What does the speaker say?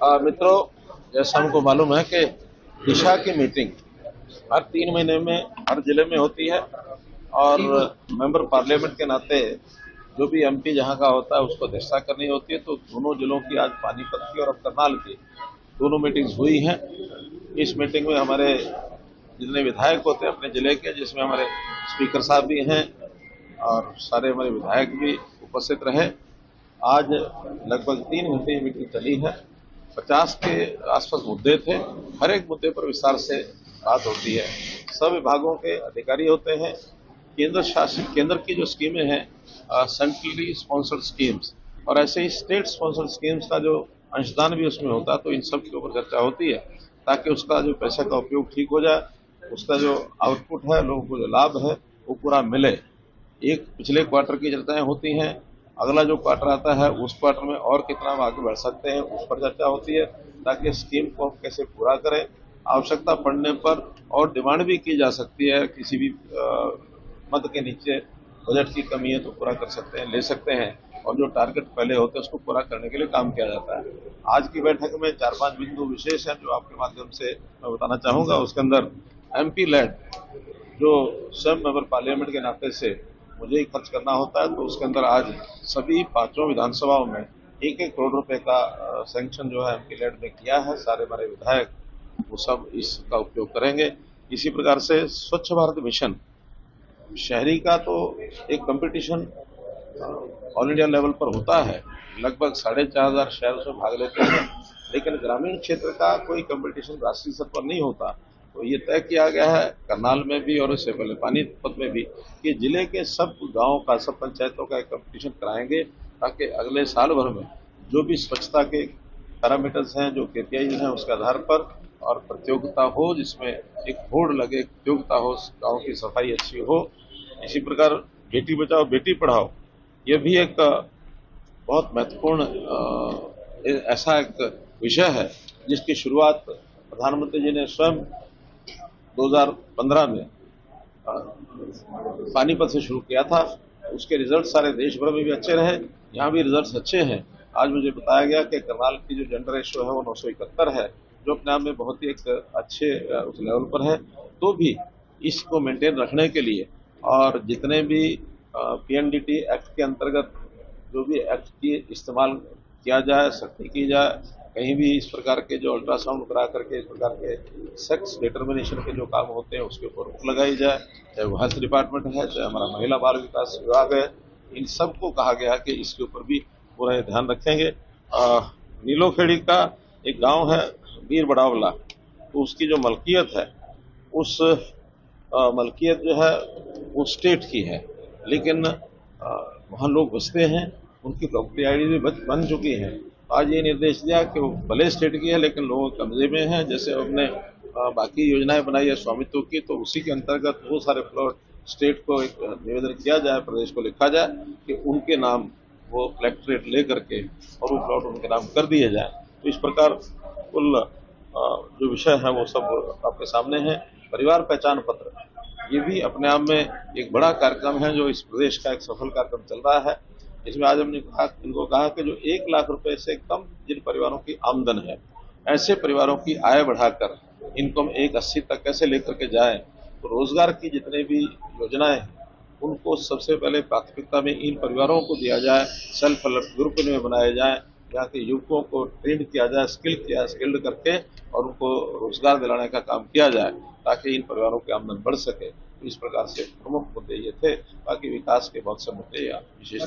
मित्रों, जैसा हमको मालूम है कि दिशा की मीटिंग हर 3 महीने में हर जिले में होती है और मेंबर पार्लियामेंट के नाते जो भी एमपी जहां का होता है उसको अध्यक्षता करनी होती है। तो दोनों जिलों की आज पानीपत की और अब करनाल की दोनों मीटिंग्स हुई हैं। इस मीटिंग में हमारे जितने विधायक होते हैं अपने जिले के, जिसमें हमारे स्पीकर साहब भी हैं और सारे हमारे विधायक भी उपस्थित रहे। आज लगभग 3 घंटे ये मीटिंग चली है। 50 के आसपास मुद्दे थे। हर एक मुद्दे पर विस्तार से बात होती है। सब विभागों के अधिकारी होते हैं। केंद्र की जो स्कीमें हैं, सेंट्रली स्पॉन्सर्ड स्कीम्स और ऐसे ही स्टेट स्पॉन्सर्ड स्कीम्स का जो अंशदान भी उसमें होता है, तो इन सब के ऊपर चर्चा होती है ताकि उसका जो पैसे का उपयोग ठीक हो जाए, उसका जो आउटपुट है, लोगों को जो लाभ है वो पूरा मिले। एक पिछले क्वार्टर की चर्चाएं होती हैं, अगला जो क्वार्टर आता है उस क्वार्टर में और कितना हम आगे बढ़ सकते हैं उस पर चर्चा होती है ताकि स्कीम को हम कैसे पूरा करें। आवश्यकता पड़ने पर और डिमांड भी की जा सकती है, किसी भी मद के नीचे बजट की कमी है तो पूरा कर सकते हैं, ले सकते हैं, और जो टारगेट पहले होते हैं उसको पूरा करने के लिए काम किया जाता है। आज की बैठक में 4-5 बिंदु विशेष हैं जो आपके माध्यम से मैं बताना चाहूंगा। उसके अंदर एमपी लेड जो स्वयं मेंबर पार्लियामेंट के नाते से मुझे ही खर्च करना होता है, तो उसके अंदर आज सभी 5 विधानसभाओं में 1-1 करोड़ रुपए का सैंक्शन जो है एमपी लेड में किया है। सारे हमारे विधायक वो सब इसका उपयोग करेंगे। इसी प्रकार से स्वच्छ भारत मिशन शहरी का तो एक कंपटीशन ऑल इंडिया लेवल पर होता है, लगभग 4,500 शहर उसमें भाग लेते हैं, लेकिन ग्रामीण क्षेत्र का कोई कंपटीशन राष्ट्रीय स्तर पर नहीं होता। तो ये तय किया गया है करनाल में भी और इससे पहले पानीपत में भी कि जिले के सब गांवों का, सब पंचायतों का एक कंपटीशन कराएंगे ताकि अगले साल भर में जो भी स्वच्छता के पैरामीटर्स हैं, जो केपीआई हैं, उसके आधार पर और प्रतियोगिता हो, जिसमें एक होड़ लगे, प्रतियोगिता हो, गाँव की सफाई अच्छी हो। इसी प्रकार बेटी बचाओ बेटी पढ़ाओ ये भी एक बहुत महत्वपूर्ण ऐसा एक विषय है जिसकी शुरुआत प्रधानमंत्री जी ने स्वयं 2015 में पानीपत से शुरू किया था। उसके रिजल्ट सारे देश भर में भी अच्छे रहे, यहाँ भी रिजल्ट्स अच्छे हैं। आज मुझे बताया गया कि करनाल की जो जेंडर रेशियो है वो 971 है, जो अपने आप में बहुत ही एक अच्छे उस लेवल पर है। तो भी इसको मेंटेन रखने के लिए और जितने भी पीएनडीटी एक्ट के अंतर्गत जो भी एक्ट की इस्तेमाल किया जाए, सख्ती की जाए, कहीं भी इस प्रकार के जो अल्ट्रासाउंड करा करके इस प्रकार के सेक्स डिटर्मिनेशन के जो काम होते हैं उसके ऊपर रोक लगाई जाए, चाहे वो हेल्थ डिपार्टमेंट है, चाहे हमारा महिला बाल विकास विभाग है, इन सबको कहा गया कि इसके ऊपर भी पूरा ध्यान रखेंगे। नीलोखेड़ी का एक गांव है वीर बड़ावला, तो उसकी जो मलकियत है उस मलकियत जो है वो स्टेट की है, लेकिन वहाँ लोग बसते हैं, उनकी प्रॉपर्टी आईडी भी बन चुकी है। आज ये निर्देश दिया कि वो भले स्टेट की है लेकिन लोगों के कब्जे में है। जैसे हमने बाकी योजनाएं बनाई है स्वामित्व की, तो उसी के अंतर्गत वो सारे प्लॉट स्टेट को एक निवेदन किया जाए, प्रदेश को लिखा जाए कि उनके नाम वो कलेक्ट्रेट ले करके और वो प्लॉट उनके नाम कर दिए जाए। तो इस प्रकार कुल जो विषय है वो सब आपके सामने है। परिवार पहचान पत्र ये भी अपने आप में एक बड़ा कार्यक्रम है जो इस प्रदेश का एक सफल कार्यक्रम चल रहा है। इसमें आज हमने इनको कहा कि जो 1 लाख रुपए से कम जिन परिवारों की आमदन है, ऐसे परिवारों की आय बढ़ाकर इनकम 180 तक कैसे लेकर के जाए। तो रोजगार की जितने भी योजनाएं हैं उनको सबसे पहले प्राथमिकता में इन परिवारों को दिया जाए, सेल्फ हेल्प ग्रुप इनमें बनाए जाए, यहाँ के युवकों को ट्रेन किया जाए, स्किल्ड करके और उनको रोजगार दिलाने का काम किया जाए ताकि इन परिवारों की आमदन बढ़ सके। तो इस प्रकार से प्रमुख मुद्दे ये थे, बाकी विकास के बहुत से मुद्दे या विशेष